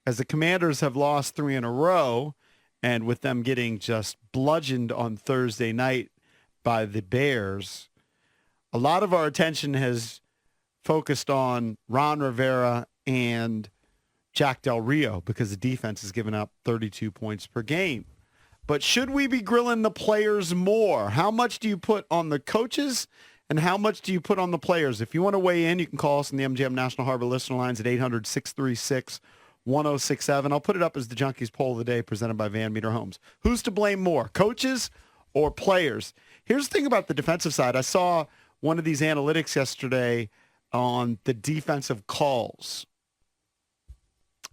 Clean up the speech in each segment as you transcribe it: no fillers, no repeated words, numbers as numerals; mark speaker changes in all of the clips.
Speaker 1: as the Commanders have lost 3 in a row, and with them getting just bludgeoned on Thursday night by the Bears, a lot of our attention has focused on Ron Rivera and Jack Del Rio because the defense has given up 32 points per game. But should we be grilling the players more? How much do you put on the coaches and how much do you put on the players? If you want to weigh in, you can call us on the MGM National Harbor listener lines at 800-636-1067. I'll put it up as the Junkies poll of the day presented by Van Meter Homes. Who's to blame more, coaches or players? Here's the thing about the defensive side. I saw one of these analytics yesterday on the defensive calls.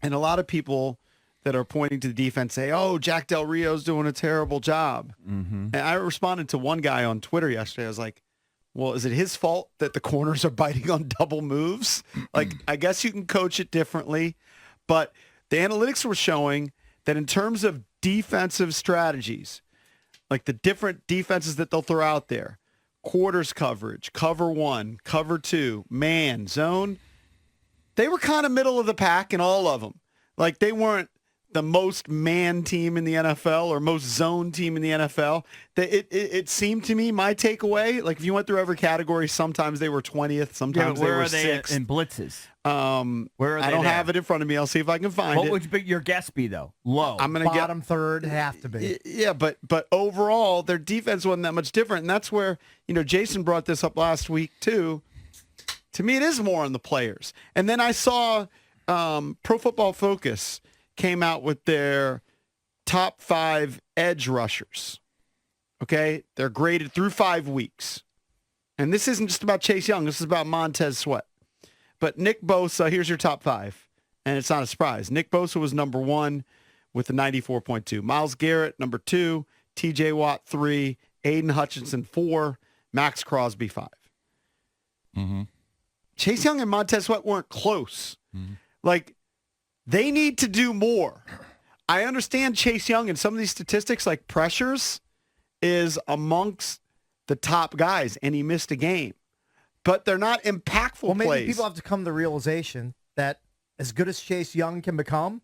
Speaker 1: And a lot of people that are pointing to the defense say, oh, Jack Del Rio's doing a terrible job. Mm-hmm. And I responded to one guy on Twitter yesterday. I was like, well, is it his fault that the corners are biting on double moves? Like, I guess you can coach it differently. But the analytics were showing that in terms of defensive strategies, like the different defenses that they'll throw out there, quarters coverage, cover 1, cover 2, man, zone, they were kind of middle of the pack in all of them. Like, they weren't the most man team in the NFL or most zone team in the NFL. It seemed to me, my takeaway, like if you went through every category, sometimes they were 20th, sometimes they were 6th.
Speaker 2: Where are they in blitzes?
Speaker 1: Where are they? I don't have it in front of me. I'll see if I can find it.
Speaker 2: What would your guess be, though? Low.
Speaker 3: I'm going to bottom third, have to be.
Speaker 1: Yeah, but overall, their defense wasn't that much different, and that's where, Jason brought this up last week, too. To me, it is more on the players. And then I saw Pro Football Focus came out with their top 5 edge rushers. Okay? They're graded through 5 weeks. And this isn't just about Chase Young. This is about Montez Sweat. But Nick Bosa, here's your top 5. And it's not a surprise. Nick Bosa was number 1 with a 94.2. Myles Garrett, number 2. TJ Watt, 3. Aiden Hutchinson, 4. Max Crosby, 5.
Speaker 4: Mm-hmm.
Speaker 1: Chase Young and Montez Sweat weren't close. Mm-hmm. Like, they need to do more. I understand Chase Young and some of these statistics, like pressures, is amongst the top guys, and he missed a game. But they're not impactful
Speaker 3: well, maybe
Speaker 1: plays.
Speaker 3: People have to come to the realization that as good as Chase Young can become,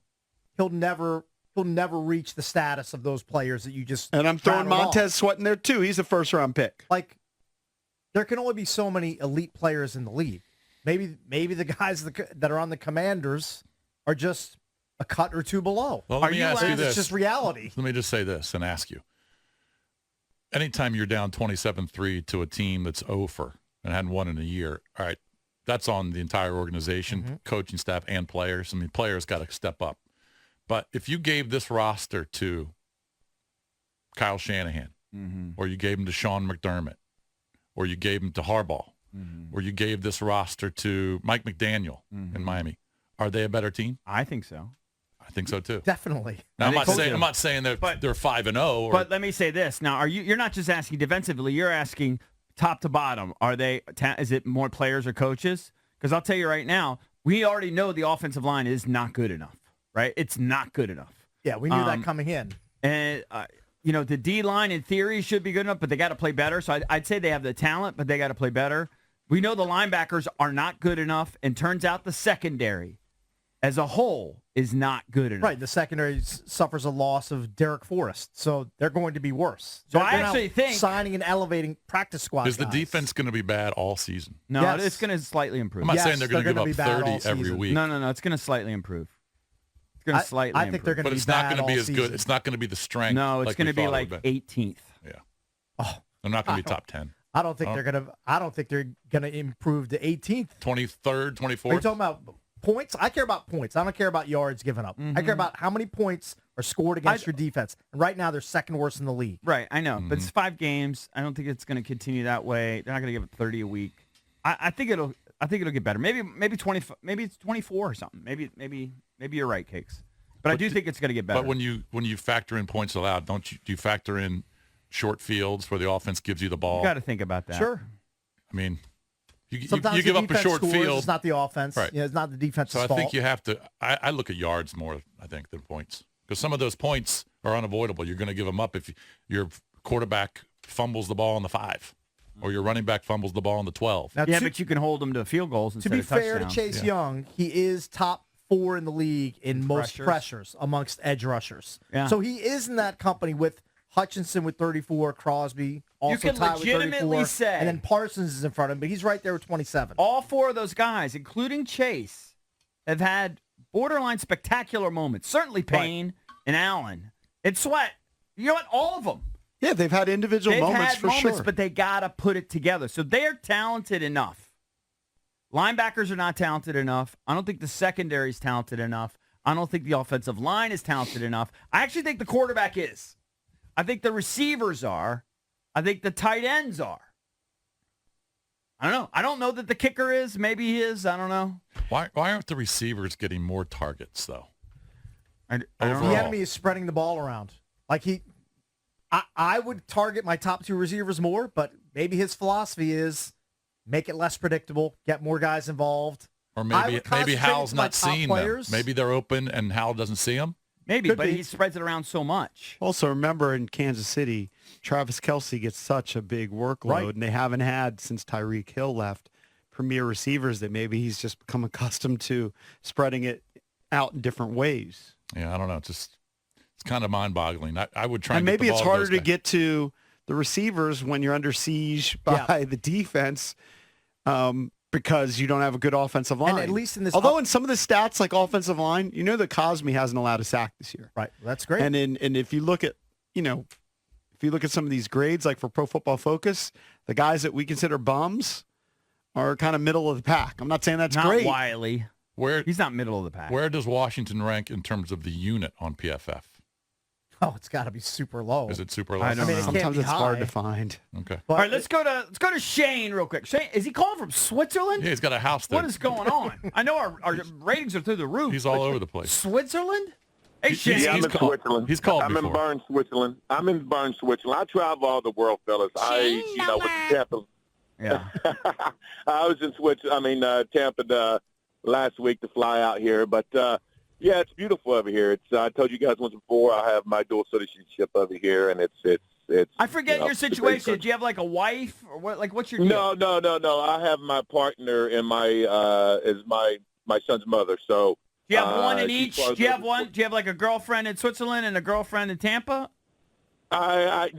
Speaker 3: he'll never reach the status of those players that you just.
Speaker 1: And I'm throwing Montez Sweat in there too. He's a first-round pick.
Speaker 3: Like, there can only be so many elite players in the league. Maybe the guys that are on the Commanders are just a cut or two below.
Speaker 4: Well, let me ask you this.
Speaker 3: It's just reality.
Speaker 4: Let me just say this and ask you. Anytime you're down 27-3 to a team that's over and hadn't won in a year, all right, that's on the entire organization, coaching staff, and players. I mean, players got to step up. But if you gave this roster to Kyle Shanahan, or you gave him to Sean McDermott, or you gave him to Harbaugh, or you gave this roster to Mike McDaniel in Miami, are they a better team?
Speaker 2: I think so.
Speaker 4: I think so too.
Speaker 3: Definitely.
Speaker 4: Now, I'm not saying that they're 5-0.
Speaker 2: But let me say this. Now, you're not just asking defensively. You're asking top to bottom. Is it more players or coaches? Because I'll tell you right now, we already know the offensive line is not good enough. Right? It's not good enough.
Speaker 3: Yeah, we knew that coming in.
Speaker 2: And the D line in theory should be good enough, but they got to play better. So I'd say they have the talent, but they got to play better. We know the linebackers are not good enough, and turns out the secondary as a whole is not good enough.
Speaker 3: Right, the secondary suffers a loss of Derek Forrest, so they're going to be worse.
Speaker 2: So I actually think
Speaker 3: signing and elevating practice squad
Speaker 4: is the defense going to be bad all season?
Speaker 2: No,
Speaker 3: yes.
Speaker 2: It's going to slightly improve.
Speaker 4: I'm not saying they're going to give up 30 every week.
Speaker 2: No, it's going to slightly improve. It's going to slightly improve.
Speaker 3: I think they're going to be
Speaker 4: But it's not going to be as
Speaker 3: season.
Speaker 4: good. It's not going to be the strength.
Speaker 2: No, it's going to be like 18th.
Speaker 4: Yeah. Oh, they're not going to be top 10.
Speaker 3: I don't think they're going to. I don't think they're going to improve to 18th,
Speaker 4: 23rd, 24th.
Speaker 3: Are you talking about points? I care about points. I don't care about yards given up. I care about how many points are scored against your defense. And right now, they're second worst in the league.
Speaker 2: Right, I know, but it's 5 games. I don't think it's going to continue that way. They're not going to give up 30 a week. I think it'll get better. Maybe 20. Maybe it's 24 or something. Maybe you're right, Cakes. But I do think it's going to get better.
Speaker 4: But when you factor in points allowed, do you factor in short fields where the offense gives you the ball?
Speaker 2: You got to think about that.
Speaker 3: Sure.
Speaker 4: I mean, you
Speaker 3: the
Speaker 4: give up a short
Speaker 3: scores,
Speaker 4: field.
Speaker 3: It's not the offense.
Speaker 4: Right.
Speaker 3: It's not the defense's fault.
Speaker 4: So I think you have to. I look at yards more, I think, than points, because some of those points are unavoidable. You're going to give them up if your quarterback fumbles the ball on the 5, or your running back fumbles the ball on the 12.
Speaker 3: Now,
Speaker 2: but you can hold them to field goals instead
Speaker 3: to be
Speaker 2: of
Speaker 3: fair
Speaker 2: touchdowns.
Speaker 3: to Chase Young, he is top 4 in the league in most pressures amongst edge rushers.
Speaker 2: Yeah.
Speaker 3: So he is in that company with Hutchinson with 34, Crosby also
Speaker 2: You can
Speaker 3: tied with 34,
Speaker 2: legitimately say,
Speaker 3: and then Parsons is in front of him, but he's right there with 27.
Speaker 2: all 4 of those guys, including Chase, have had borderline spectacular moments. Certainly Payne and Allen and Sweat. You know what? All of them.
Speaker 1: Yeah, they've had individual moments for sure.
Speaker 2: But they got to put it together. So they're talented enough. Linebackers are not talented enough. I don't think the secondary is talented enough. I don't think the offensive line is talented enough. I actually think the quarterback is. I think the receivers are. I think the tight ends are. I don't know. I don't know that the kicker is. Maybe he is. I don't know.
Speaker 4: Why aren't the receivers getting more targets, though?
Speaker 2: I don't
Speaker 3: The
Speaker 2: know.
Speaker 3: enemy is spreading the ball around. Like I would target my top 2 receivers more, but maybe his philosophy is make it less predictable, get more guys involved.
Speaker 4: Or
Speaker 3: I
Speaker 4: maybe
Speaker 3: would concentrate
Speaker 4: Hal's
Speaker 3: with my
Speaker 4: not
Speaker 3: top
Speaker 4: seeing
Speaker 3: players.
Speaker 4: them. Maybe they're open and Hal doesn't see them.
Speaker 2: Maybe,
Speaker 3: Could
Speaker 2: but
Speaker 3: be.
Speaker 2: he spreads it around so much.
Speaker 1: Also, remember in Kansas City, Travis Kelce gets such a big workload,
Speaker 3: Right.
Speaker 1: and they haven't had, since Tyreek Hill left, premier receivers that maybe he's just become accustomed to spreading it out in different ways.
Speaker 4: Yeah, I don't know. It's kind of mind-boggling. I would try
Speaker 1: And
Speaker 4: get
Speaker 1: maybe
Speaker 4: the
Speaker 1: it's
Speaker 4: ball
Speaker 1: harder
Speaker 4: those
Speaker 1: to
Speaker 4: guys.
Speaker 1: get to the receivers when you're under siege by the defense because you don't have a good offensive line.
Speaker 3: And at least in this
Speaker 1: Although in some of the stats, like offensive line, you know that Cosme hasn't allowed a sack this year.
Speaker 3: Right. That's great.
Speaker 1: And if you look at, if you look at some of these grades, like for Pro Football Focus, the guys that we consider bums are kind of middle of the pack. I'm not saying that's
Speaker 2: Not
Speaker 1: great.
Speaker 2: Wiley. He's not middle of the pack.
Speaker 4: Where does Washington rank in terms of the unit on PFF?
Speaker 3: Oh, it's got to be super low.
Speaker 4: Is it super low?
Speaker 2: I don't know.
Speaker 3: it can't
Speaker 1: Sometimes
Speaker 3: be
Speaker 1: it's hard to
Speaker 3: high.
Speaker 1: find.
Speaker 4: Okay.
Speaker 3: But
Speaker 2: All right, let's go to Shane real quick. Shane, is he calling from Switzerland?
Speaker 4: Yeah, he's got a house there.
Speaker 2: What is going on? I know our ratings are through the roof.
Speaker 4: He's all over the place.
Speaker 2: Switzerland? Hey, Shane.
Speaker 4: He's
Speaker 5: Yeah, I'm in
Speaker 4: called-
Speaker 5: Switzerland.
Speaker 4: he's called
Speaker 5: I'm in
Speaker 4: before.
Speaker 5: Bern, Switzerland. I travel all the world, fellas. With the Tampa.
Speaker 2: Yeah.
Speaker 5: I was in Tampa last week to fly out here, but yeah, it's beautiful over here. I told you guys once before, I have my dual citizenship over here, and it's.
Speaker 2: I forget your
Speaker 5: it's a great
Speaker 2: situation.
Speaker 5: country.
Speaker 2: Do you have like a wife or what? Like, what's your deal?
Speaker 5: No. I have my partner and my son's mother. So
Speaker 2: Do you have one in
Speaker 5: she's
Speaker 2: each?
Speaker 5: part of
Speaker 2: Do you have
Speaker 5: the-
Speaker 2: one? Do you have like a girlfriend in Switzerland and a girlfriend in Tampa?
Speaker 5: I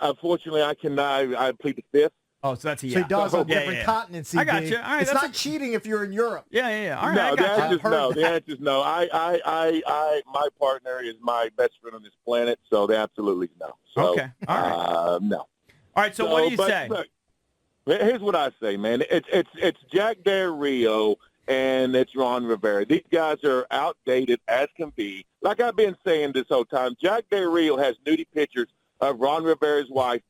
Speaker 5: unfortunately I cannot. I plead the fifth.
Speaker 2: Oh, so that's a
Speaker 3: So he does on
Speaker 2: Yeah,
Speaker 3: different
Speaker 2: yeah.
Speaker 3: continents.
Speaker 2: I got
Speaker 3: CB.
Speaker 2: you. All right,
Speaker 3: it's
Speaker 2: that's
Speaker 3: not cheating if you're in Europe.
Speaker 2: Yeah. All right,
Speaker 5: No,
Speaker 2: I
Speaker 5: the
Speaker 2: got you.
Speaker 5: answer is
Speaker 3: I've
Speaker 5: no.
Speaker 3: heard
Speaker 5: The
Speaker 3: that.
Speaker 5: answer is no. My partner is my best friend on this planet, so the absolutely no. So,
Speaker 2: Okay, all right.
Speaker 5: No.
Speaker 2: All right, so what do you
Speaker 5: but
Speaker 2: say?
Speaker 5: Look, here's what I say, man. It's Jack Del Rio and it's Ron Rivera. These guys are outdated as can be. Like I've been saying this whole time, Jack Del Rio has nudie pictures of Ron Rivera's wife.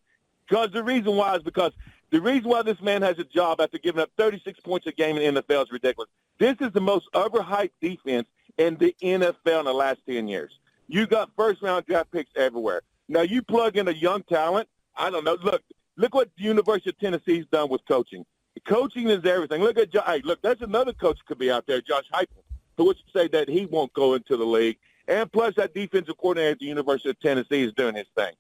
Speaker 5: Because the reason why this man has a job after giving up 36 points a game in the NFL is ridiculous. This is the most overhyped defense in the NFL in the last 10 years. You got first-round draft picks everywhere. Now, you plug in a young talent. I don't know. Look what the University of Tennessee's done with coaching. Coaching is everything. Look, there's another coach could be out there, Josh Heupel, who would say that he won't go into the league. And plus, that defensive coordinator at the University of Tennessee is doing his thing.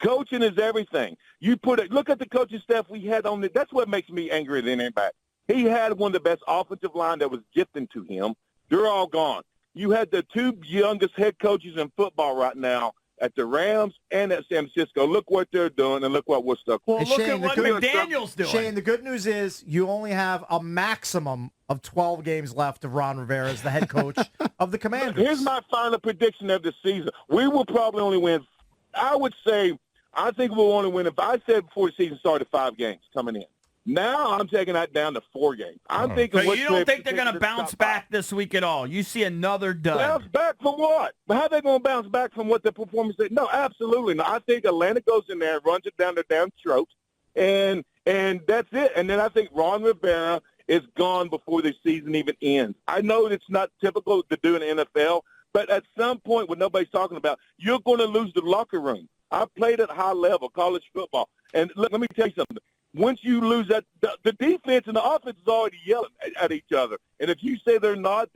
Speaker 5: Coaching is everything. Look at the coaching staff we had on it. That's what makes me angrier than anybody. He had one of the best offensive line that was gifted to him. They're all gone. You had the 2 youngest head coaches in football right now at the Rams and at San Francisco. Look what they're doing, and look what we're stuck with.
Speaker 2: Well,
Speaker 3: Hey,
Speaker 2: look
Speaker 3: Shane,
Speaker 2: at what
Speaker 3: the good-
Speaker 2: McDaniel's doing.
Speaker 3: Shane, the good news is you only have a maximum of 12 games left of Ron Rivera as the head coach of the Commanders.
Speaker 5: Here's my final prediction of the season. We will probably only win, I think we'll only win, if I said before the season started, 5 games coming in. Now I'm taking that down to 4 games. I'm thinking.
Speaker 2: So you don't think they're going to bounce back this week at all? You see another dud.
Speaker 5: Bounce back from what? How are they going to bounce back from what the performance is? No, absolutely not. I think Atlanta goes in there, runs it down their damn throat, and that's it. And then I think Ron Rivera is gone before the season even ends. I know it's not typical to do in the NFL, but at some point, what nobody's talking about, you're going to lose the locker room. I played at high level, college football. And look, let me tell you something. Once you lose that, the defense and the offense is already yelling at each other. And if you say they're not,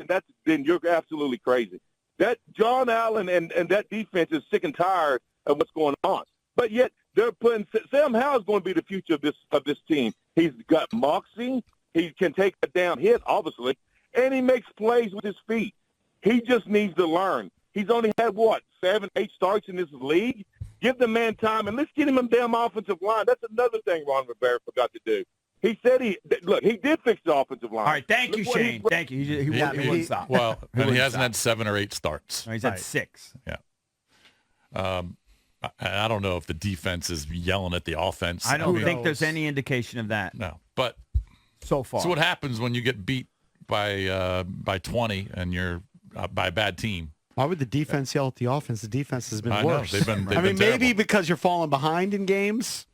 Speaker 5: then you're absolutely crazy. That John Allen and that defense is sick and tired of what's going on. But yet they're putting Sam Howell's going to be the future of this team. He's got moxie. He can take a down hit, obviously, and he makes plays with his feet. He just needs to learn. He's only had, 7, 8 starts in this league? Give the man time, and let's get him a damn offensive line. That's another thing Ron Rivera forgot to do. He said he did fix the offensive line.
Speaker 2: All right, thank you, Shane. Thank you. He wouldn't stop.
Speaker 4: Well, and he
Speaker 2: wouldn't
Speaker 4: hasn't
Speaker 2: stop.
Speaker 4: had 7 or 8 starts.
Speaker 2: No, he's had 6.
Speaker 4: Yeah. I don't know if the defense is yelling at the offense.
Speaker 2: I don't
Speaker 4: mean,
Speaker 2: think there's any indication of that
Speaker 4: No, but
Speaker 2: so far.
Speaker 4: so what happens when you get beat by 20 and you're by a bad team?
Speaker 1: Why would the defense yell at the offense? The defense has been
Speaker 4: I know.
Speaker 1: worse.
Speaker 4: They've been
Speaker 1: I mean, maybe
Speaker 4: terrible.
Speaker 1: because you're falling behind in games.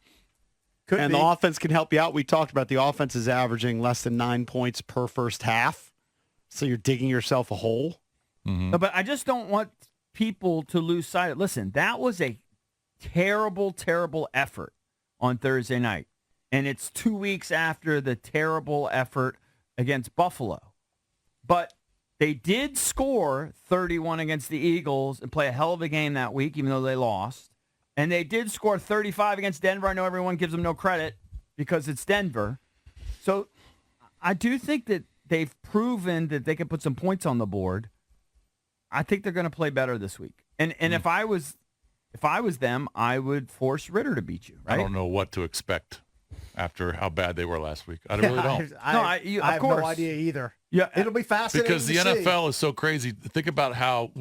Speaker 3: Could be.
Speaker 1: The offense can help you out. We talked about the offense is averaging less than 9 points per first half. So you're digging yourself a hole.
Speaker 2: No, but I just don't want people to lose sight of. Listen, that was a terrible, terrible effort on Thursday night. And it's 2 weeks after the terrible effort against Buffalo. But they did score 31 against the Eagles and play a hell of a game that week, even though they lost. And they did score 35 against Denver. I know everyone gives them no credit because it's Denver. So I do think that they've proven that they can put some points on the board. I think they're going to play better this week. And if I was them, I would force Ritter to beat you, right?
Speaker 4: I don't know what to expect after how bad they were last week. I really don't.
Speaker 3: I
Speaker 2: of
Speaker 3: have
Speaker 2: course.
Speaker 3: no idea either.
Speaker 2: Yeah,
Speaker 3: It'll be fascinating
Speaker 4: Because the
Speaker 3: to see.
Speaker 4: NFL is so crazy. Think about how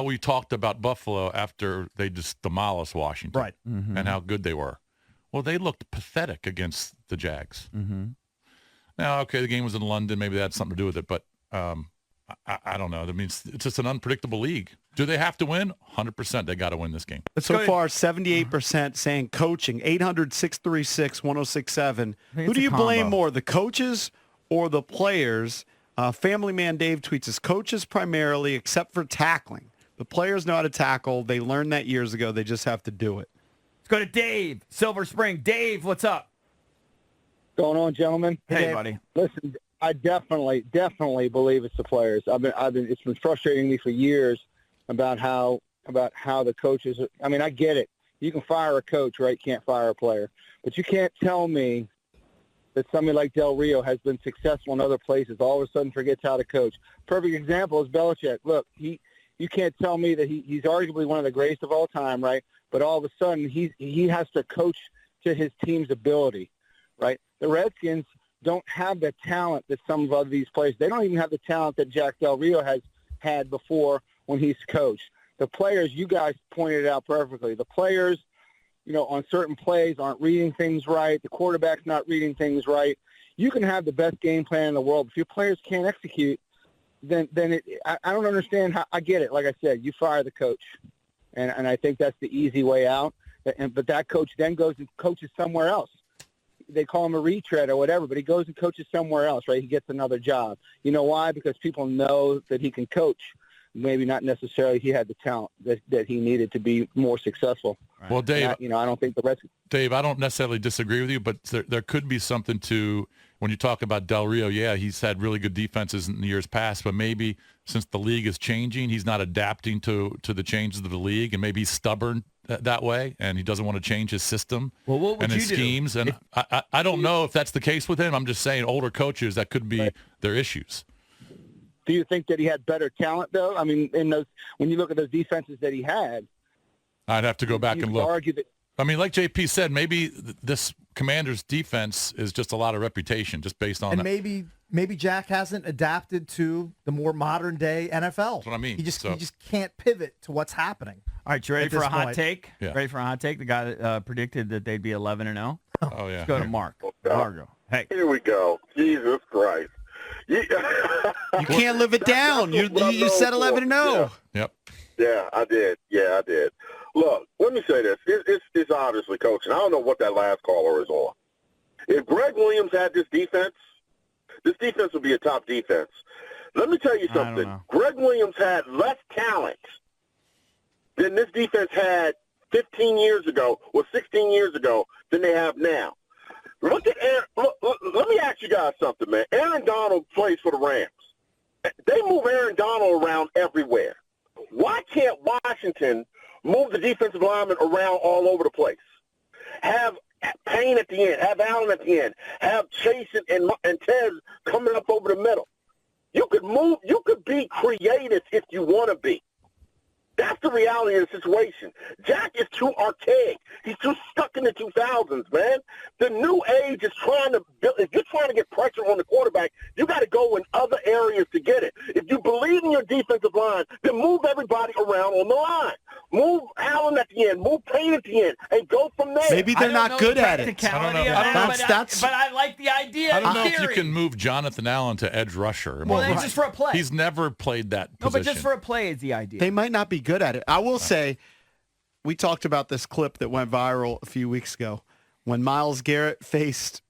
Speaker 4: we talked about Buffalo after they just demolished Washington,
Speaker 3: Right.
Speaker 4: and how good they were. Well, they looked pathetic against the Jags. Mm-hmm. Now, okay, the game was in London. Maybe that had something to do with it, but I don't know. That means it's just an unpredictable league. Do they have to win? 100%. They got to win this game.
Speaker 1: So far, 78% saying coaching. 800-636-1067. Who
Speaker 2: it's
Speaker 1: do
Speaker 2: a
Speaker 1: you blame
Speaker 2: combo.
Speaker 1: more, the coaches or the players? Family Man Dave tweets, as coaches primarily, except for tackling. The players know how to tackle. They learned that years ago. They just have to do it.
Speaker 2: Let's go to Dave, Silver Spring. Dave, what's up?
Speaker 6: Going on, gentlemen?
Speaker 2: Hey,
Speaker 3: Dave.
Speaker 2: buddy.
Speaker 6: Listen, I definitely believe it's the players. It's been frustrating me for years about how the coaches. I mean, I get it. You can fire a coach, right? You can't fire a player, but you can't tell me that somebody like Del Rio has been successful in other places, all of a sudden forgets how to coach. Perfect example is Belichick. Look, you can't tell me that he's arguably one of the greatest of all time, right? But all of a sudden he has to coach to his team's ability, right? The Redskins don't have the talent that some of these players. They don't even have the talent that Jack Del Rio has had before when he's coached. The players, you guys pointed it out perfectly. The players, on certain plays aren't reading things right. The quarterback's not reading things right. You can have the best game plan in the world. If your players can't execute, then I don't understand how. I get it. Like I said, you fire the coach, and I think that's the easy way out. But that coach then goes and coaches somewhere else. They call him a retread or whatever, but he goes and coaches somewhere else, right? He gets another job. You know why? Because people know that he can coach. Maybe not necessarily he had the talent that he needed to be more successful.
Speaker 4: Right. Well, Dave,
Speaker 6: I don't think the rest.
Speaker 4: Dave, I don't necessarily disagree with you, but there could be something to when you talk about Del Rio. Yeah, he's had really good defenses in the years past, but maybe since the league is changing, he's not adapting to the changes of the league, and maybe he's stubborn that way, and he doesn't want to change his system and his schemes. And I don't know if that's the case with him. I'm just saying older coaches, that could be their issues.
Speaker 6: Do you think that he had better talent, though? I mean, when you look at those defenses that he had,
Speaker 4: I'd have to go back
Speaker 6: you
Speaker 4: and
Speaker 6: could
Speaker 4: look.
Speaker 6: argue that.
Speaker 4: I mean, like JP said, maybe this Commander's defense is just a lot of reputation, just based on
Speaker 3: And
Speaker 4: that.
Speaker 3: maybe Jack hasn't adapted to the more modern day NFL.
Speaker 4: That's what I mean.
Speaker 3: He just can't pivot to what's happening.
Speaker 2: All right, you ready
Speaker 3: At
Speaker 2: for
Speaker 3: this
Speaker 2: a hot
Speaker 3: point.
Speaker 2: take?
Speaker 4: Yeah.
Speaker 2: Ready for a hot take? The guy that predicted that they'd be 11-0.
Speaker 4: Oh, yeah.
Speaker 2: Let's go to Mark. Margo. Hey.
Speaker 5: Here we go. Jesus Christ.
Speaker 1: You can't live it down. You said 11-0.
Speaker 4: Yep.
Speaker 5: Yeah, I did. Look, let me say this. It's obviously coaching. I don't know what that last caller is on. If Greg Williams had this defense would be a top defense. Let me tell you
Speaker 2: I don't
Speaker 5: something.
Speaker 2: know.
Speaker 5: Greg Williams had less talent than this defense had 15 years ago or 16 years ago than they have now. Look at Aaron. Let me ask you guys something, man. Aaron Donald plays for the Rams. They move Aaron Donald around everywhere. Why can't Washington move the defensive linemen around all over the place? Have Payne at the end, have Allen at the end, have Chase and Tez coming up over the middle. You could move. You could be creative if you want to be. That's the reality of the situation. Jack is too archaic. He's too stuck in the 2000s, man. The new age is trying to build. If you're trying to get pressure on the quarterback, you got to go in other areas to get it. If you believe in your defensive line, then move everybody around on the line. Move Allen at the end. Move Payne at the end, and go from there.
Speaker 1: Maybe they're not good at it.
Speaker 4: I don't know.
Speaker 2: But I like the idea.
Speaker 4: I don't know
Speaker 2: in
Speaker 4: if you
Speaker 2: theory.
Speaker 4: can move Jonathan Allen to edge rusher.
Speaker 2: Well, then just for a play.
Speaker 4: He's never played that
Speaker 2: No,
Speaker 4: position.
Speaker 2: but just for a play is the idea.
Speaker 1: They might not be good at it. I will say, we talked about this clip that went viral a few weeks ago when Myles Garrett faced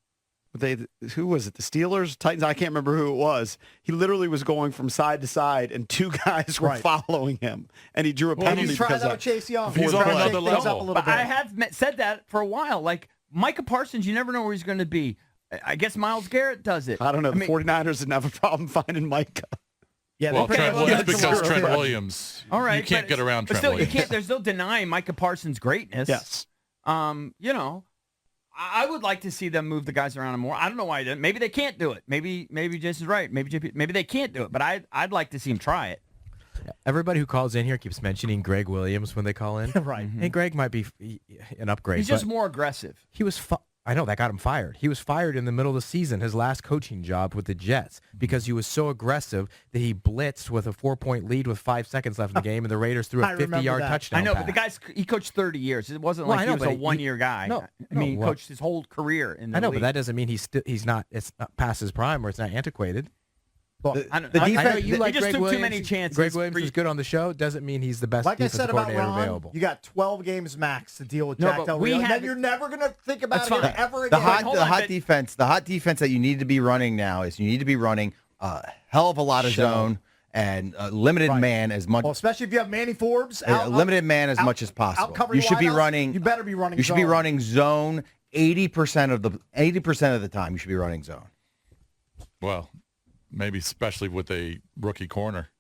Speaker 1: who was it? The Steelers, Titans? I can't remember who it was. He literally was going from side to side, and two guys were following him, and he drew a penalty.
Speaker 3: He's trying
Speaker 1: because
Speaker 3: that
Speaker 1: of
Speaker 3: with Chase Young.
Speaker 4: He's on
Speaker 3: trying to
Speaker 4: another
Speaker 3: shake things
Speaker 4: level.
Speaker 3: up a little
Speaker 2: But
Speaker 3: bit.
Speaker 2: I have said that for a while. Like Micah Parsons, you never know where he's going to be. I guess Myles Garrett does it.
Speaker 1: I don't know. The
Speaker 2: mean,
Speaker 1: 49ers didn't have a problem finding Micah.
Speaker 3: Yeah,
Speaker 4: Well,
Speaker 3: they
Speaker 4: Trent
Speaker 3: pretty
Speaker 4: Williams,
Speaker 3: much-
Speaker 4: because Trent Williams,
Speaker 2: all right,
Speaker 4: you can't
Speaker 2: but
Speaker 4: get around
Speaker 2: but
Speaker 4: Trent
Speaker 2: still,
Speaker 4: Williams.
Speaker 2: You can't. There's no denying Micah Parsons' greatness.
Speaker 1: Yes.
Speaker 2: You know, I would like to see them move the guys around more. I don't know why. Maybe they can't do it. Maybe Jason's right. Maybe they can't do it. But I'd like to see him try it.
Speaker 7: Everybody who calls in here keeps mentioning Greg Williams when they call in.
Speaker 3: Right.
Speaker 7: And Greg might be an upgrade.
Speaker 2: He's just
Speaker 7: but
Speaker 2: more aggressive.
Speaker 7: he was I know that got him fired. He was fired in the middle of the season, his last coaching job with the Jets, because he was so aggressive that he blitzed with a 4-point lead with 5 seconds left in the game, and the Raiders threw a
Speaker 3: I remember
Speaker 7: 50-yard
Speaker 3: that.
Speaker 7: touchdown
Speaker 2: I know,
Speaker 7: pass.
Speaker 2: but he coached 30 years. It wasn't
Speaker 7: Well,
Speaker 2: like
Speaker 7: I
Speaker 2: he
Speaker 7: know,
Speaker 2: was
Speaker 7: but
Speaker 2: a
Speaker 7: he-
Speaker 2: one-year guy.
Speaker 7: No,
Speaker 2: I mean, he
Speaker 7: well-
Speaker 2: coached his whole career in the
Speaker 7: I know,
Speaker 2: league.
Speaker 7: but that doesn't mean it's not past his prime or it's not antiquated.
Speaker 3: Well,
Speaker 2: I don't-
Speaker 8: the
Speaker 2: I know
Speaker 8: defense-
Speaker 2: you
Speaker 8: they
Speaker 2: like
Speaker 7: just
Speaker 2: Greg
Speaker 7: took
Speaker 2: Williams.
Speaker 7: too many
Speaker 2: chances.
Speaker 7: Greg Williams is good on the show. Doesn't mean he's the best
Speaker 3: like I
Speaker 7: defensive
Speaker 3: said about
Speaker 7: coordinator
Speaker 3: Ron,
Speaker 7: available.
Speaker 3: you got 12 games max to deal with
Speaker 2: No,
Speaker 3: Jack
Speaker 2: but
Speaker 3: Del
Speaker 2: we
Speaker 3: Rio, and
Speaker 2: have-
Speaker 3: then you're never going to think about
Speaker 2: That's
Speaker 3: it
Speaker 2: fine.
Speaker 3: ever
Speaker 8: The
Speaker 3: again.
Speaker 8: hot,
Speaker 2: hold
Speaker 8: the
Speaker 2: on,
Speaker 8: hot
Speaker 2: but-
Speaker 8: defense, the hot defense that you need to be running now is you need to be running a hell of a lot of zone and limited man as much.
Speaker 3: Well, especially if you have Manny Forbes.
Speaker 8: Limited man as much as possible.
Speaker 3: Outcovering
Speaker 8: You should be
Speaker 3: wideouts,
Speaker 8: running.
Speaker 3: You better be running.
Speaker 8: You should be
Speaker 3: zone.
Speaker 8: running zone 80% of the time. You should be running zone.
Speaker 4: Well, maybe especially with a rookie corner.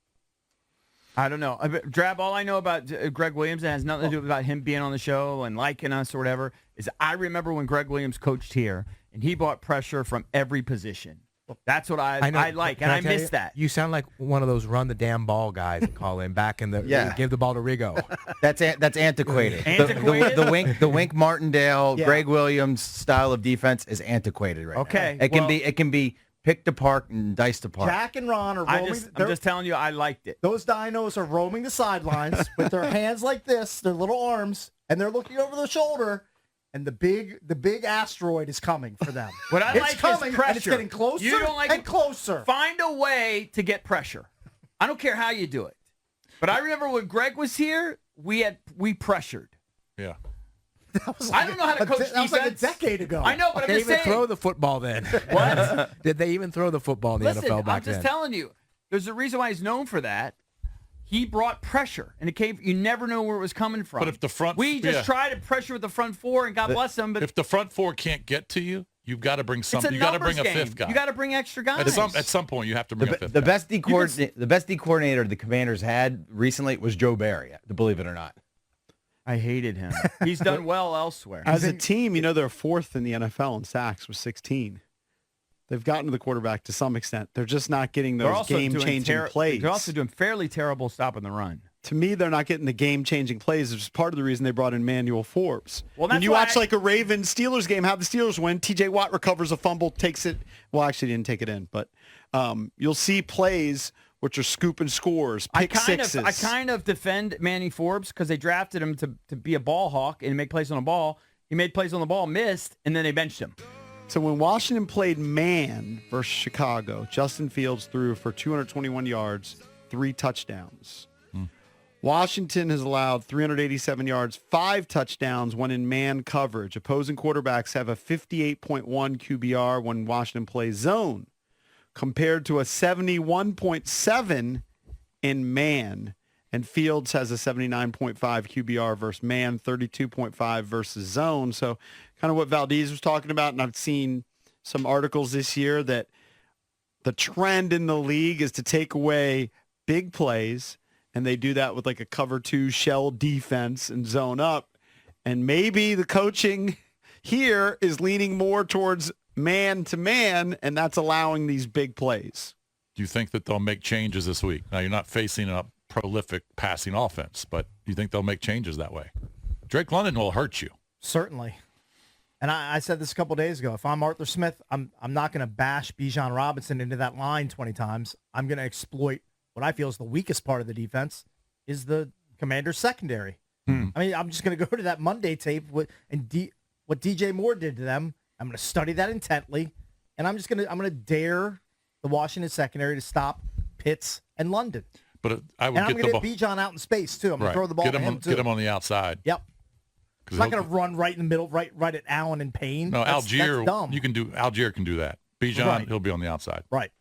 Speaker 2: I don't know. Drab, all I know about Greg Williams, and has nothing to do about him being on the show and liking us or whatever, is I remember when Greg Williams coached here, and he brought pressure from every position. That's what I
Speaker 7: know,
Speaker 2: like,
Speaker 7: can
Speaker 2: and I
Speaker 7: tell
Speaker 2: miss
Speaker 7: you,
Speaker 2: that.
Speaker 7: You sound like one of those run the damn ball guys that call in back in the give the ball to Rigo.
Speaker 8: That's antiquated.
Speaker 2: Antiquated?
Speaker 8: The Wink Martindale,
Speaker 3: Yeah.
Speaker 8: Greg Williams style of defense is antiquated right now.
Speaker 2: Okay,
Speaker 8: It can be picked apart and diced apart.
Speaker 3: Jack and Ron are
Speaker 2: I'm
Speaker 3: roaming.
Speaker 2: just telling you, I liked it.
Speaker 3: Those dinos are roaming the sidelines with their hands like this, their little arms, and they're looking over their shoulder. And the big asteroid is coming for them.
Speaker 2: What I
Speaker 3: it's
Speaker 2: like
Speaker 3: coming,
Speaker 2: is pressure.
Speaker 3: and it's getting closer
Speaker 2: You don't like
Speaker 3: and
Speaker 2: it?
Speaker 3: closer.
Speaker 2: Find a way to get pressure. I don't care how you do it. But I remember when Greg was here, we pressured.
Speaker 4: Yeah.
Speaker 3: That was
Speaker 2: I don't know how to coach
Speaker 3: That was like a
Speaker 2: defense.
Speaker 3: decade ago.
Speaker 2: I know, but
Speaker 7: Did
Speaker 2: I'm
Speaker 7: they
Speaker 2: just
Speaker 7: even
Speaker 2: saying.
Speaker 7: throw the football then?
Speaker 2: What?
Speaker 7: Did they even throw the football in the
Speaker 2: Listen,
Speaker 7: NFL back
Speaker 2: I'm just
Speaker 7: then?
Speaker 2: telling you. There's a reason why he's known for that. He brought pressure, and it came. You never know where it was coming from.
Speaker 4: But if the front-
Speaker 2: we just
Speaker 4: yeah.
Speaker 2: tried to pressure with the front four, and God bless them. But
Speaker 4: If the front four can't get to you, you've got to bring
Speaker 2: it's
Speaker 4: something.
Speaker 2: a
Speaker 4: You got to
Speaker 2: numbers
Speaker 4: bring a
Speaker 2: game.
Speaker 4: fifth guy.
Speaker 2: You got to bring extra guys.
Speaker 4: At some point, you have to bring a fifth
Speaker 8: The
Speaker 4: guy.
Speaker 8: best D coordinator the Commanders had recently was Joe Barry, believe it or not.
Speaker 2: I hated him. He's done well elsewhere.
Speaker 1: As a team, they're fourth in the NFL in sacks with 16. They've gotten to the quarterback to some extent. They're just not getting
Speaker 2: They're
Speaker 1: those
Speaker 2: also doing
Speaker 1: game-changing plays.
Speaker 2: They're also doing fairly terrible stopping the run.
Speaker 1: To me, they're not getting the game-changing plays, which is part of the reason they brought in Manuel Forbes.
Speaker 2: Well,
Speaker 1: when
Speaker 2: that's
Speaker 1: you
Speaker 2: why
Speaker 1: watch like a Ravens-Steelers game, how the Steelers win, T.J. Watt recovers a fumble, takes it. Well, actually, he didn't take it in, but you'll see plays which are scooping scores, pick sixes.
Speaker 2: I kind of defend Manny Forbes because they drafted him to be a ball hawk and make plays on the ball. He made plays on the ball, missed, and then they benched him.
Speaker 1: So when Washington played man versus Chicago, Justin Fields threw for 221 yards, 3 touchdowns. Washington has allowed 387 yards, 5 touchdowns when in man coverage. Opposing quarterbacks have a 58.1 QBR when Washington plays zone, compared to a 71.7 in man. And Fields has a 79.5 QBR versus man, 32.5 versus zone. So kind of what Valdez was talking about, and I've seen some articles this year that the trend in the league is to take away big plays, and they do that with like a cover 2 shell defense and zone up. And maybe the coaching here is leaning more towards man to man, and that's allowing these big plays.
Speaker 4: Do you think that they'll make changes this week? Now, you're not facing a prolific passing offense, but do you think they'll make changes that way? Drake London will hurt you.
Speaker 3: Certainly. And I said this a couple days ago. If I'm Arthur Smith, I'm not going to bash Bijan Robinson into that line 20 times. I'm going to exploit what I feel is the weakest part of the defense is the Commanders' secondary. I mean, I'm just going to go to that Monday tape what DJ Moore did to them. I'm going to study that intently, and I'm going to dare the Washington secondary to stop Pitts and London.
Speaker 4: But I would
Speaker 3: And I'm
Speaker 4: get
Speaker 3: going
Speaker 4: the
Speaker 3: to
Speaker 4: ball.
Speaker 3: hit Bijan out in space too. I'm going to throw the ball
Speaker 4: Get
Speaker 3: to
Speaker 4: him,
Speaker 3: him too.
Speaker 4: get him on the outside.
Speaker 3: Yep.
Speaker 4: 'Cause
Speaker 3: I'm not
Speaker 4: he'll-
Speaker 3: going to run right in the middle, right at Allen and Payne.
Speaker 4: No,
Speaker 3: That's dumb.
Speaker 4: Algier can do that. Bijan,
Speaker 3: Right.
Speaker 4: he'll be on the outside.
Speaker 3: Right.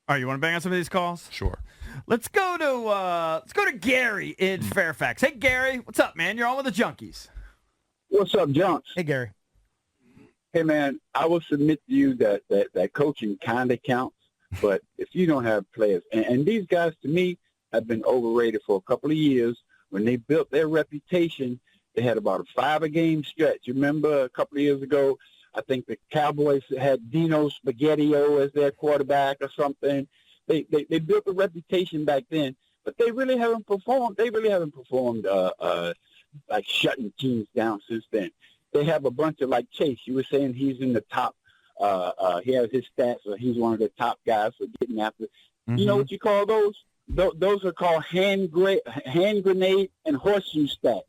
Speaker 2: All right, you want to bang on some of these calls?
Speaker 4: Sure.
Speaker 2: Let's go to Gary in Fairfax. Hey, Gary, what's up, man? You're on with the Junkies.
Speaker 6: What's up, Junks?
Speaker 3: Hey, Gary.
Speaker 6: Hey, man, I will submit to you that coaching kind of counts, but if you don't have players, and these guys, to me, have been overrated for a couple of years. When they built their reputation, they had about a 5-game stretch. You remember a couple of years ago, I think the Cowboys had Dino Spaghettio as their quarterback or something. They built a reputation back then, but they really haven't performed. They really haven't performed like shutting teams down since then. They have a bunch of, like Chase, you were saying he's in the top. He has his stats, so he's one of the top guys for getting after. You know what you call those? Those are called hand grenade and horseshoe stats.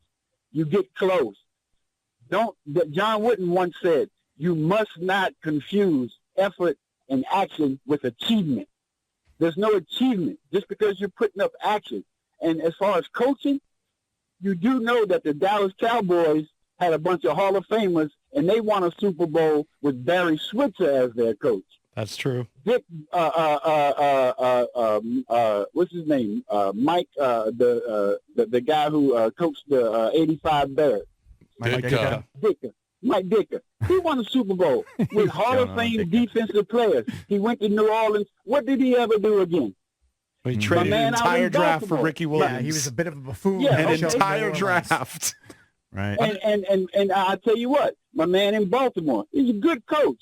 Speaker 6: You get close. John Wooden once said, you must not confuse effort and action with achievement. There's no achievement just because you're putting up action. And as far as coaching, you do know that the Dallas Cowboys had a bunch of Hall of Famers, and they won a Super Bowl with Barry Switzer as their coach.
Speaker 1: That's true.
Speaker 6: Dick, what's his name? Mike, the guy who coached the '85 Bears.
Speaker 2: Mike
Speaker 4: Ditka.
Speaker 6: Mike Ditka. He won a Super Bowl with Hall of Fame defensive players. He went to New Orleans. What did he ever do again?
Speaker 1: He traded
Speaker 6: man
Speaker 1: an
Speaker 6: out
Speaker 1: entire
Speaker 6: in
Speaker 1: draft for
Speaker 6: Baltimore.
Speaker 1: Ricky Williams.
Speaker 3: Yeah, he was a bit of a buffoon.
Speaker 6: Yeah,
Speaker 1: An
Speaker 6: okay.
Speaker 1: entire draft.
Speaker 2: Right.
Speaker 6: And I tell you what, my man in Baltimore, he's a good coach.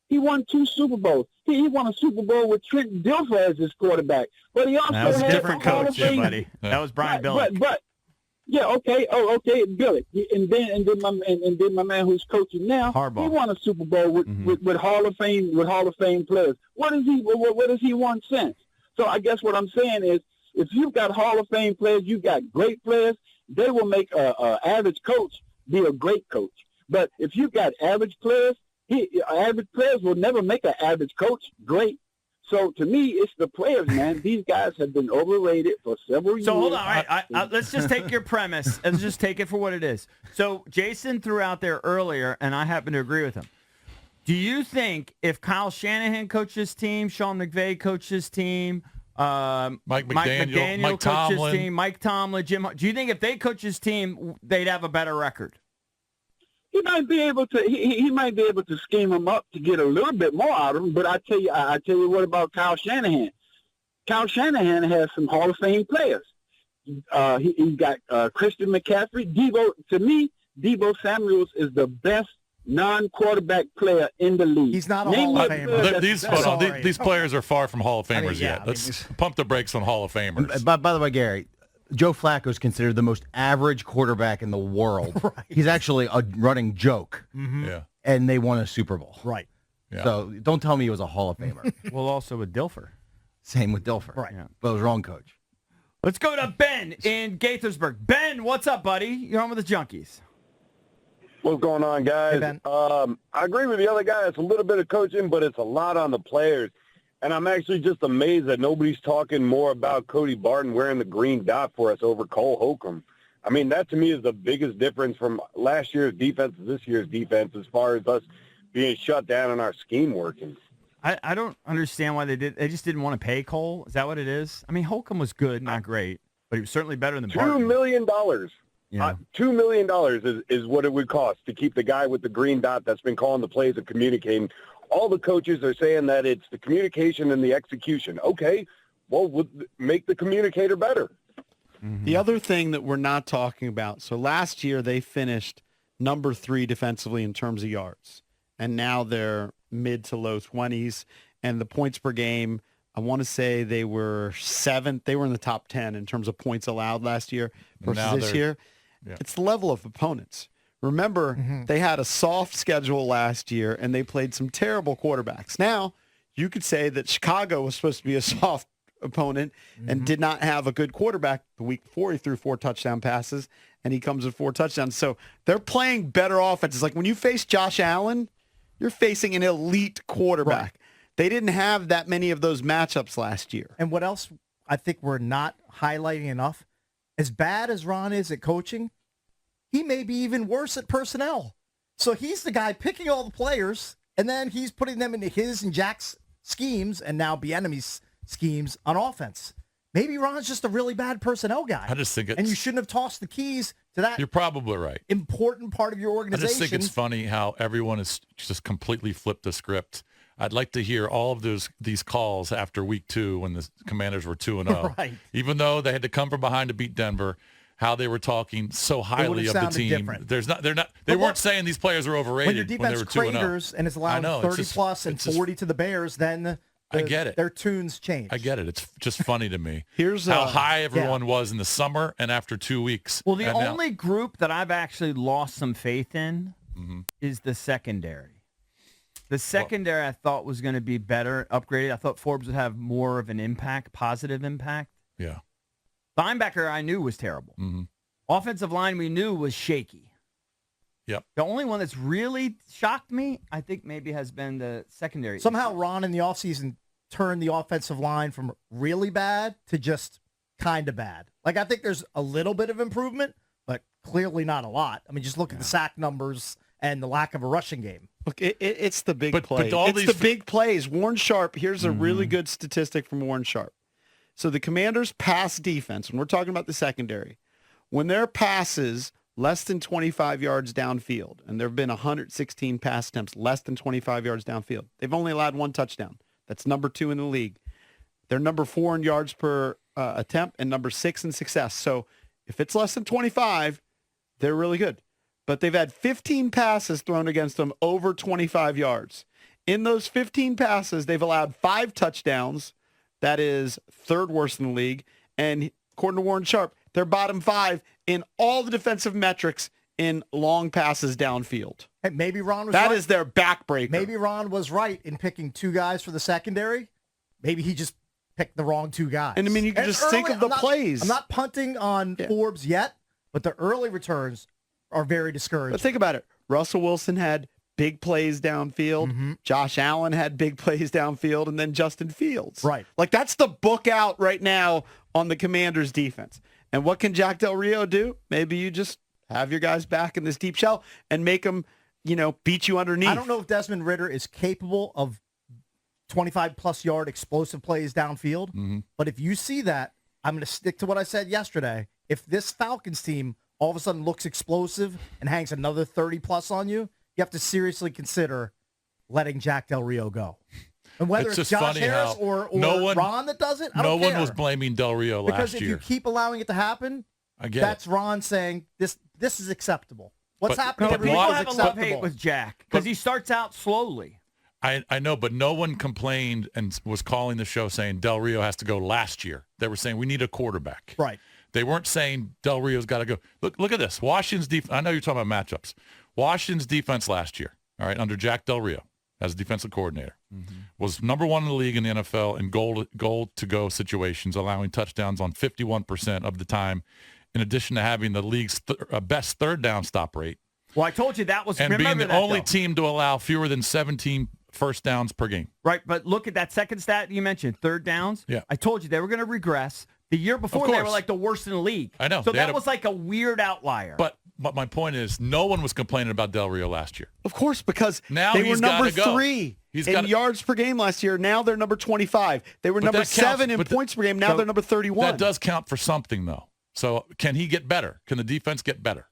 Speaker 6: He won 2 Super Bowls. He won a Super Bowl with Trent Dilfer as his quarterback. But he also
Speaker 2: That was a
Speaker 6: had
Speaker 2: different
Speaker 6: Hall of
Speaker 2: coach,
Speaker 6: Fame-
Speaker 2: buddy. That was Brian Billick.
Speaker 6: But yeah, okay. Oh, okay, Billick. And then my man who's coaching now,
Speaker 2: Harbaugh.
Speaker 6: he won a Super Bowl with Hall of Fame players. What has he won since? So I guess what I'm saying is, if you've got Hall of Fame players, you've got great players, they will make a average coach be a great coach. But if you've got average players, average players will never make an average coach great. So to me, it's the players, man. These guys have been overrated for several years.
Speaker 2: So hold on. All right, let's just take your premise and just take it for what it is. So Jason threw out there earlier, and I happen to agree with him. Do you think if Kyle Shanahan coached his team, Sean McVay coached his team,
Speaker 4: Mike
Speaker 2: Mike
Speaker 4: McDaniel, Mike
Speaker 2: coached his
Speaker 4: Tomlin.
Speaker 2: team, Mike Tomlin, do you think if they coach his team, they'd have a better record?
Speaker 6: He might be able to. He might be able to scheme them up to get a little bit more out of them. But I tell you what about Kyle Shanahan? Kyle Shanahan has some Hall of Fame players. He's got Christian McCaffrey. To me, Deebo Samuels is the best non-quarterback player in the league.
Speaker 3: He's not a Hall of Famer.
Speaker 4: These players are far from Hall of Famers
Speaker 3: I mean, yeah,
Speaker 4: yet.
Speaker 3: I mean,
Speaker 4: Let's pump the brakes on Hall of Famers.
Speaker 8: By the way, Gary, Joe Flacco is considered the most average quarterback in the world.
Speaker 3: Right.
Speaker 8: He's actually a running joke,
Speaker 4: Yeah.
Speaker 8: and they won a Super Bowl.
Speaker 3: Right.
Speaker 4: Yeah.
Speaker 8: So don't tell me he was a Hall of Famer.
Speaker 2: Well, also with Dilfer.
Speaker 8: Same with Dilfer.
Speaker 3: Right.
Speaker 2: Yeah.
Speaker 8: But it was wrong coach.
Speaker 2: Let's go to Ben in Gaithersburg. Ben, what's up, buddy? You're on with the Junkies.
Speaker 5: What's going on, guys?
Speaker 3: Hey, Ben.
Speaker 5: I agree with the other guy. It's a little bit of coaching, but it's a lot on the players. And I'm actually just amazed that nobody's talking more about Cody Barton wearing the green dot for us over Cole Holcomb. I mean, that to me is the biggest difference from last year's defense to this year's defense as far as us being shut down and our scheme working.
Speaker 2: I don't understand why they just didn't want to pay Cole. Is that what it is? I mean, Holcomb was good, not great, but he was certainly better than Barton.
Speaker 5: $2 million.
Speaker 2: Yeah.
Speaker 5: $2 million is what it would cost to keep the guy with the green dot that's been calling the plays and communicating. All the coaches are saying that it's the communication and the execution. Okay, well, make the communicator better.
Speaker 1: The other thing that we're not talking about, so last year they finished number 3 defensively in terms of yards, and now they're mid to low 20s, and the points per game I want to say they were 7th. They were in the top 10 in terms of points allowed last year versus
Speaker 4: Now
Speaker 1: this
Speaker 4: they're-
Speaker 1: year.
Speaker 4: yeah.
Speaker 1: It's the level of opponents. Remember, they had a soft schedule last year, and they played some terrible quarterbacks. Now, you could say that Chicago was supposed to be a soft opponent and did not have a good quarterback. The week before, he threw 4 touchdown passes, and he comes with 4 touchdowns. So they're playing better offenses. Like when you face Josh Allen, you're facing an elite quarterback.
Speaker 3: Right.
Speaker 1: They didn't have that many of those matchups last year.
Speaker 3: And what else I think we're not highlighting enough, as bad as Ron is at coaching, he may be even worse at personnel. So he's the guy picking all the players, and then he's putting them into his and Jack's schemes and now Bieniemy's schemes on offense. Maybe Ron's just a really bad personnel guy.
Speaker 4: I just think
Speaker 3: and you shouldn't have tossed the keys to that
Speaker 4: You're probably right.
Speaker 3: important part of your
Speaker 4: I
Speaker 3: organization.
Speaker 4: just think it's funny how everyone has just completely flipped the script. I'd like to hear all of these calls after week 2 when the Commanders were 2-0.
Speaker 3: Right.
Speaker 4: Even though they had to come from behind to beat Denver, how they were talking so highly of the
Speaker 3: sounded
Speaker 4: team.
Speaker 3: different.
Speaker 4: They
Speaker 3: But
Speaker 4: weren't saying these players are overrated
Speaker 3: when your
Speaker 4: they
Speaker 3: defense
Speaker 4: were 2-0.
Speaker 3: craters and is allowing
Speaker 4: I know,
Speaker 3: 30
Speaker 4: it's just-
Speaker 3: plus and
Speaker 4: it's just-
Speaker 3: 40 to the Bears, then
Speaker 4: I get it.
Speaker 3: their tunes change.
Speaker 4: I get it. It's just funny to me.
Speaker 1: Here's
Speaker 4: how high everyone was in the summer and after 2 weeks.
Speaker 2: Well, the
Speaker 4: And now-
Speaker 2: only group that I've actually lost some faith in is the secondary. The secondary I thought was going to be better, upgraded. I thought Forbes would have more of an impact, positive impact.
Speaker 4: Yeah.
Speaker 2: Linebacker I knew was terrible. Offensive line we knew was shaky.
Speaker 4: Yep.
Speaker 2: The only one that's really shocked me, I think maybe has been the secondary.
Speaker 3: Somehow Ron in the offseason turned the offensive line from really bad to just kind of bad. Like, I think there's a little bit of improvement, but clearly not a lot. I mean, just look at the sack numbers and the lack of a rushing game.
Speaker 1: Look, it's the big
Speaker 4: But
Speaker 1: plays.
Speaker 4: all
Speaker 1: It's
Speaker 4: these-
Speaker 1: the big plays. Warren Sharp, here's a really good statistic from Warren Sharp. So the Commanders' pass defense, when we're talking about the secondary, when their passes less than 25 yards downfield, and there have been 116 pass attempts less than 25 yards downfield, they've only allowed 1 touchdown. That's number 2 in the league. They're number 4 in yards per attempt and number 6 in success. So if it's less than 25, they're really good. But they've had 15 passes thrown against them over 25 yards. In those 15 passes, they've allowed 5 touchdowns. That is 3rd worst in the league. And according to Warren Sharp, they're bottom 5 in all the defensive metrics in long passes downfield.
Speaker 3: Hey, maybe Ron was
Speaker 1: That
Speaker 3: right.
Speaker 1: is their backbreaker.
Speaker 3: Maybe Ron was right in picking 2 guys for the secondary. Maybe he just picked the wrong 2 guys.
Speaker 1: And I mean, you can
Speaker 3: And
Speaker 1: just think of the plays.
Speaker 3: I'm not punting on Forbes yet, but the early returns are very discouraging.
Speaker 1: But think about it. Russell Wilson had big plays downfield. Josh Allen had big plays downfield, and then Justin Fields.
Speaker 3: Right.
Speaker 1: Like, that's the book out right now on the Commanders' defense. And what can Jack Del Rio do? Maybe you just have your guys back in this deep shell and make them, beat you underneath.
Speaker 3: I don't know if Desmond Ridder is capable of 25-plus yard explosive plays downfield, but if you see that, I'm going to stick to what I said yesterday. If this Falcons team all of a sudden looks explosive and hangs another 30-plus on you, you have to seriously consider letting Jack Del Rio go. And whether
Speaker 4: It's
Speaker 3: it's
Speaker 4: just
Speaker 3: Josh
Speaker 4: funny
Speaker 3: Harris
Speaker 4: how
Speaker 3: or
Speaker 4: no one-
Speaker 3: Ron that does it, I
Speaker 4: no
Speaker 3: don't
Speaker 4: one
Speaker 3: care.
Speaker 4: was blaming Del Rio
Speaker 3: Because
Speaker 4: last
Speaker 3: if
Speaker 4: year.
Speaker 3: you keep allowing it to happen,
Speaker 4: I get
Speaker 3: that's
Speaker 4: it.
Speaker 3: Ron saying this is acceptable. What's
Speaker 4: But-
Speaker 3: happening
Speaker 4: but
Speaker 3: every
Speaker 2: People
Speaker 3: week
Speaker 4: why-
Speaker 3: is
Speaker 2: have a love-hate
Speaker 3: acceptable.
Speaker 2: with Jack because he starts out slowly.
Speaker 4: I know, but no one complained and was calling the show saying Del Rio has to go last year. They were saying we need a quarterback.
Speaker 3: Right.
Speaker 4: They weren't saying Del Rio's got to go. Look at this. Washington's defense. I know you're talking about matchups. Washington's defense last year, all right, under Jack Del Rio as a defensive coordinator, was number 1 in the league in the NFL in goal-to-go situations, allowing touchdowns on 51% of the time, in addition to having the league's best third down stop rate.
Speaker 2: Well, I told you that was
Speaker 4: And being
Speaker 2: remember
Speaker 4: the
Speaker 2: that,
Speaker 4: only
Speaker 2: though.
Speaker 4: team to allow fewer than 17 first downs per game.
Speaker 2: Right, but look at that second stat you mentioned, 3rd downs.
Speaker 4: Yeah.
Speaker 2: I told you they were going to regress. The year before,
Speaker 4: Of
Speaker 2: they were
Speaker 4: course.
Speaker 2: like the worst in the league.
Speaker 4: I know.
Speaker 2: So
Speaker 4: They had
Speaker 2: that
Speaker 4: a-
Speaker 2: was like a weird outlier.
Speaker 4: But my point is, no one was complaining about Del Rio last year.
Speaker 1: Of course, because
Speaker 4: Now
Speaker 1: they were
Speaker 4: he's
Speaker 1: number
Speaker 4: gotta go.
Speaker 1: 3
Speaker 4: He's
Speaker 1: in
Speaker 4: gotta-
Speaker 1: yards per game last year. Now they're number 25. They were
Speaker 4: But
Speaker 1: number
Speaker 4: that counts,
Speaker 1: 7 in
Speaker 4: but
Speaker 1: points per game. Now
Speaker 4: so
Speaker 1: they're number 31.
Speaker 4: That does count for something, though. So can he get better? Can the defense get better?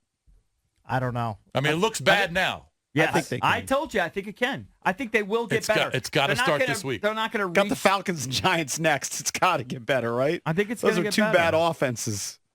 Speaker 3: I don't know.
Speaker 4: I mean, it looks bad now.
Speaker 2: yes,
Speaker 1: think they
Speaker 2: I
Speaker 1: can.
Speaker 2: told you, I think it can. I think they will get
Speaker 4: It's got-
Speaker 2: better.
Speaker 4: it's gotta
Speaker 2: They're not
Speaker 4: start
Speaker 2: gonna-
Speaker 4: this week.
Speaker 2: They're not going to
Speaker 1: Got
Speaker 2: reach.
Speaker 1: the Falcons and Giants next. It's got to get better, right?
Speaker 2: I think it's
Speaker 1: Those
Speaker 2: gonna
Speaker 1: are
Speaker 2: get
Speaker 1: 2
Speaker 2: better.
Speaker 1: bad offenses.